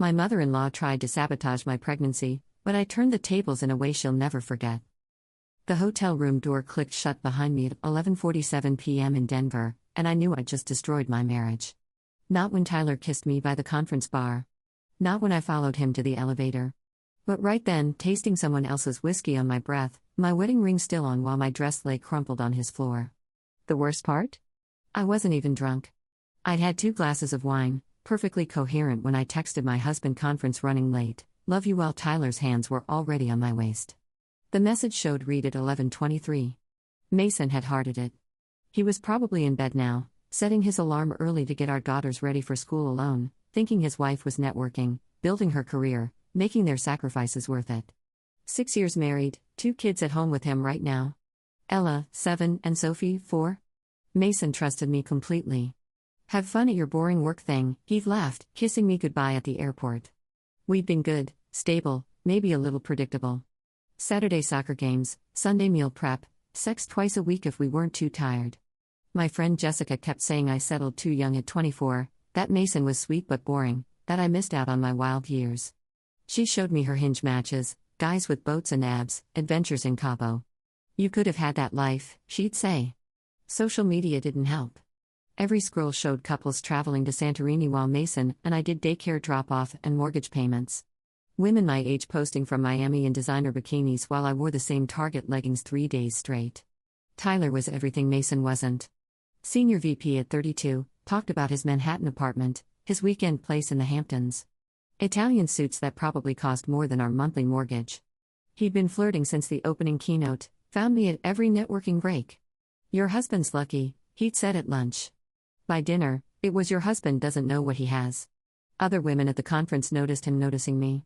My mother-in-law tried to sabotage my pregnancy, but I turned the tables in a way she'll never forget. The hotel room door clicked shut behind me at 11:47 p.m. in Denver, and I knew I'd just destroyed my marriage. Not when Tyler kissed me by the conference bar. Not when I followed him to the elevator. But right then, tasting someone else's whiskey on my breath, my wedding ring still on while my dress lay crumpled on his floor. The worst part? I wasn't even drunk. I'd had 2 glasses of wine, perfectly coherent when I texted my husband conference running late, love you, while Tyler's hands were already on my waist. The message showed read at 11:23. Mason had hearted it. He was probably in bed now, setting his alarm early to get our daughters ready for school alone, thinking his wife was networking, building her career, making their sacrifices worth it. 6 years married, 2 kids at home with him right now. Ella, 7, and Sophie, 4. Mason trusted me completely. Have fun at your boring work thing, he laughed, kissing me goodbye at the airport. We'd been good, stable, maybe a little predictable. Saturday soccer games, Sunday meal prep, sex twice a week if we weren't too tired. My friend Jessica kept saying I settled too young at 24, that Mason was sweet but boring, that I missed out on my wild years. She showed me her Hinge matches, guys with boats and abs, adventures in Cabo. You could have had that life, she'd say. Social media didn't help. Every scroll showed couples traveling to Santorini while Mason and I did daycare drop-off and mortgage payments. Women my age posting from Miami in designer bikinis while I wore the same Target leggings 3 days straight. Tyler was everything Mason wasn't. Senior VP at 32, talked about his Manhattan apartment, his weekend place in the Hamptons. Italian suits that probably cost more than our monthly mortgage. He'd been flirting since the opening keynote, found me at every networking break. Your husband's lucky, he'd said at lunch. By dinner, it was your husband doesn't know what he has. Other women at the conference noticed him noticing me.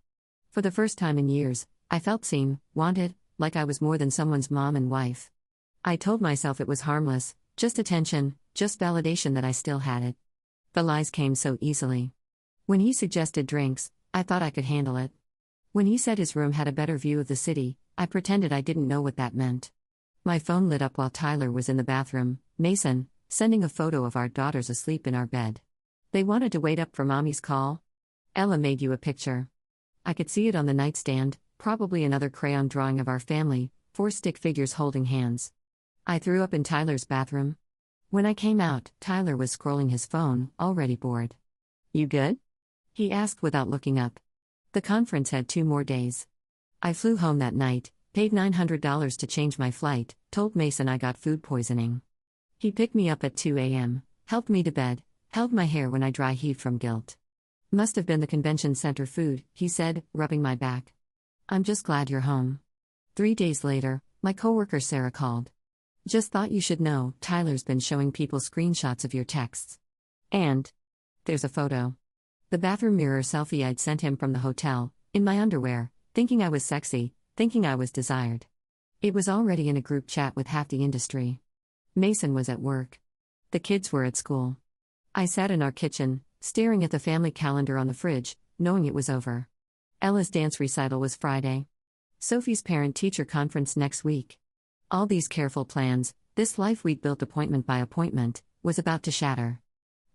For the first time in years, I felt seen, wanted, like I was more than someone's mom and wife. I told myself it was harmless, just attention, just validation that I still had it. The lies came so easily. When he suggested drinks, I thought I could handle it. When he said his room had a better view of the city, I pretended I didn't know what that meant. My phone lit up while Tyler was in the bathroom, Mason, sending a photo of our daughters asleep in our bed. They wanted to wait up for mommy's call. Ella made you a picture. I could see it on the nightstand, probably another crayon drawing of our family, 4 stick figures holding hands. I threw up in Tyler's bathroom. When I came out, Tyler was scrolling his phone, already bored. You good? He asked without looking up. The conference had 2 more days. I flew home that night, paid $900 to change my flight, told Mason I got food poisoning. He picked me up at 2 a.m., helped me to bed, held my hair when I dry heaved from guilt. Must have been the convention center food, he said, rubbing my back. I'm just glad you're home. 3 days later, my coworker Sarah called. Just thought you should know, Tyler's been showing people screenshots of your texts. And there's a photo. The bathroom mirror selfie I'd sent him from the hotel, in my underwear, thinking I was sexy, thinking I was desired. It was already in a group chat with half the industry. Mason was at work. The kids were at school. I sat in our kitchen, staring at the family calendar on the fridge, knowing it was over. Ella's dance recital was Friday. Sophie's parent-teacher conference next week. All these careful plans, this life we'd built appointment by appointment, was about to shatter.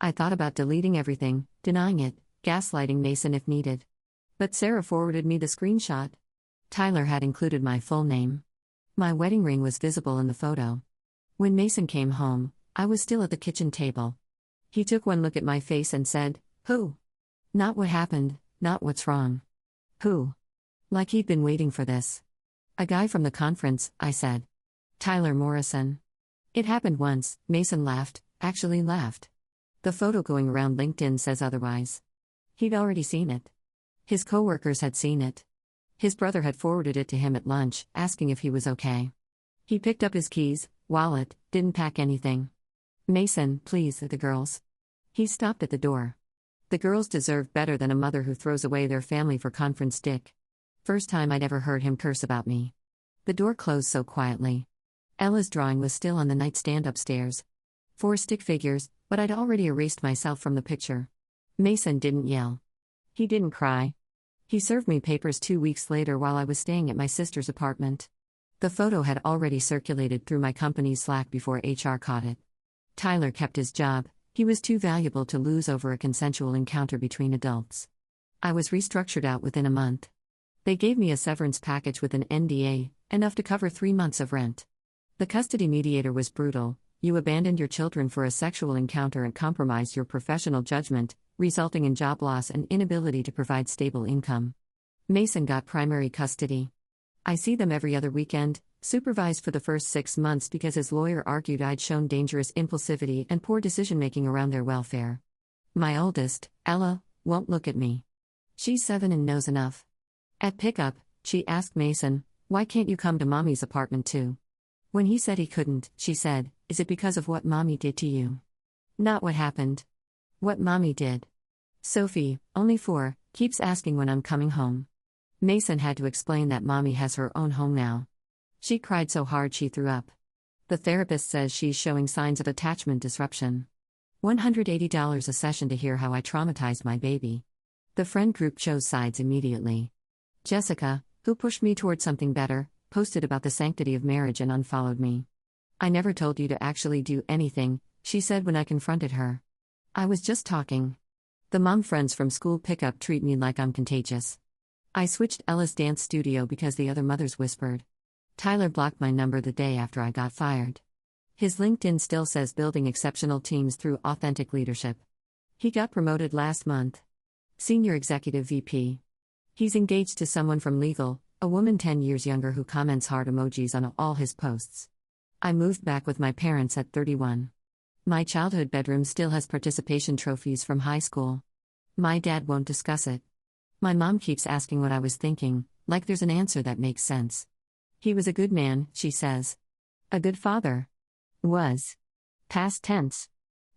I thought about deleting everything, denying it, gaslighting Mason if needed. But Sarah forwarded me the screenshot. Tyler had included my full name. My wedding ring was visible in the photo. When Mason came home, I was still at the kitchen table. He took one look at my face and said, "Who?" Not what happened, not what's wrong. Who? Like he'd been waiting for this. A guy from the conference, I said. Tyler Morrison. It happened once, Mason laughed, actually laughed. The photo going around LinkedIn says otherwise. He'd already seen it. His coworkers had seen it. His brother had forwarded it to him at lunch, asking if he was okay. He picked up his keys, wallet, didn't pack anything. Mason, please, the girls. He stopped at the door. The girls deserve better than a mother who throws away their family for conference dick. First time I'd ever heard him curse about me. The door closed so quietly. Ella's drawing was still on the nightstand upstairs. 4 stick figures, but I'd already erased myself from the picture. Mason didn't yell. He didn't cry. He served me papers 2 weeks later while I was staying at my sister's apartment. The photo had already circulated through my company's Slack before HR caught it. Tyler kept his job, he was too valuable to lose over a consensual encounter between adults. I was restructured out within a month. They gave me a severance package with an NDA, enough to cover 3 months of rent. The custody mediator was brutal. You abandoned your children for a sexual encounter and compromised your professional judgment, resulting in job loss and inability to provide stable income. Mason got primary custody. I see them every other weekend, supervised for the first 6 months because his lawyer argued I'd shown dangerous impulsivity and poor decision-making around their welfare. My oldest, Ella, won't look at me. She's 7 and knows enough. At pickup, she asked Mason, "Why can't you come to Mommy's apartment too?" When he said he couldn't, she said, "Is it because of what Mommy did to you?" Not what happened. What Mommy did. Sophie, only 4, keeps asking when I'm coming home. Mason had to explain that Mommy has her own home now. She cried so hard she threw up. The therapist says she's showing signs of attachment disruption. $180 a session to hear how I traumatized my baby. The friend group chose sides immediately. Jessica, who pushed me toward something better, posted about the sanctity of marriage and unfollowed me. "I never told you to actually do anything," she said when I confronted her. "I was just talking." The mom friends from school pickup treat me like I'm contagious. I switched Ella's dance studio because the other mothers whispered. Tyler blocked my number the day after I got fired. His LinkedIn still says building exceptional teams through authentic leadership. He got promoted last month. Senior Executive VP. He's engaged to someone from legal, a woman 10 years younger who comments heart emojis on all his posts. I moved back with my parents at 31. My childhood bedroom still has participation trophies from high school. My dad won't discuss it. My mom keeps asking what I was thinking, like there's an answer that makes sense. He was a good man, she says. A good father. Was. Past tense.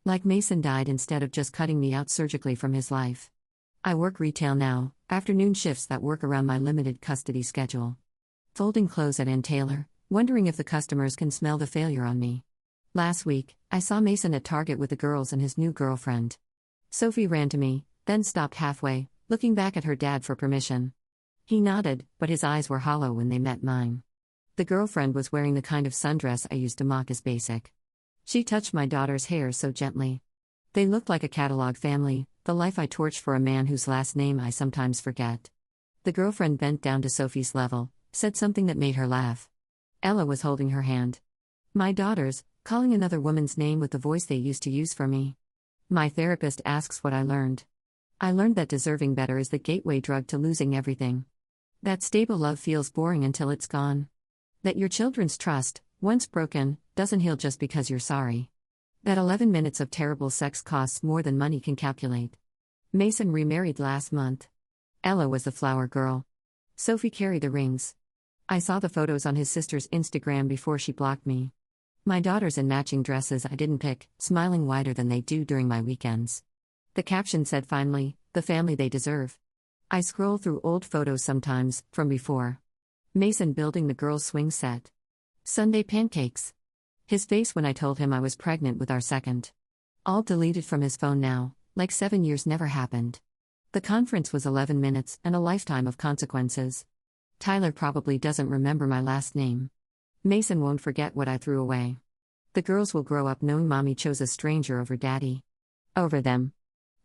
Like Mason died instead of just cutting me out surgically from his life. I work retail now, afternoon shifts that work around my limited custody schedule. Folding clothes at Ann Taylor, wondering if the customers can smell the failure on me. Last week, I saw Mason at Target with the girls and his new girlfriend. Sophie ran to me, then stopped halfway, looking back at her dad for permission. He nodded, but his eyes were hollow when they met mine. The girlfriend was wearing the kind of sundress I used to mock as basic. She touched my daughter's hair so gently. They looked like a catalog family, the life I torched for a man whose last name I sometimes forget. The girlfriend bent down to Sophie's level, said something that made her laugh. Ella was holding her hand. My daughters, calling another woman's name with the voice they used to use for me. My therapist asks what I learned. I learned that deserving better is the gateway drug to losing everything. That stable love feels boring until it's gone. That your children's trust, once broken, doesn't heal just because you're sorry. That 11 minutes of terrible sex costs more than money can calculate. Mason remarried last month. Ella was the flower girl. Sophie carried the rings. I saw the photos on his sister's Instagram before she blocked me. My daughters in matching dresses I didn't pick, smiling wider than they do during my weekends. The caption said finally, "The family they deserve." I scroll through old photos sometimes, from before. Mason building the girls' swing set. Sunday pancakes. His face when I told him I was pregnant with our second. All deleted from his phone now, like 7 years never happened. The conference was 11 minutes and a lifetime of consequences. Tyler probably doesn't remember my last name. Mason won't forget what I threw away. The girls will grow up knowing Mommy chose a stranger over Daddy. Over them.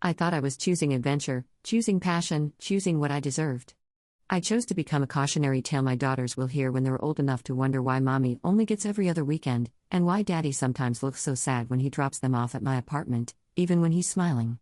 I thought I was choosing adventure, choosing passion, choosing what I deserved. I chose to become a cautionary tale my daughters will hear when they're old enough to wonder why Mommy only gets every other weekend, and why Daddy sometimes looks so sad when he drops them off at my apartment, even when he's smiling.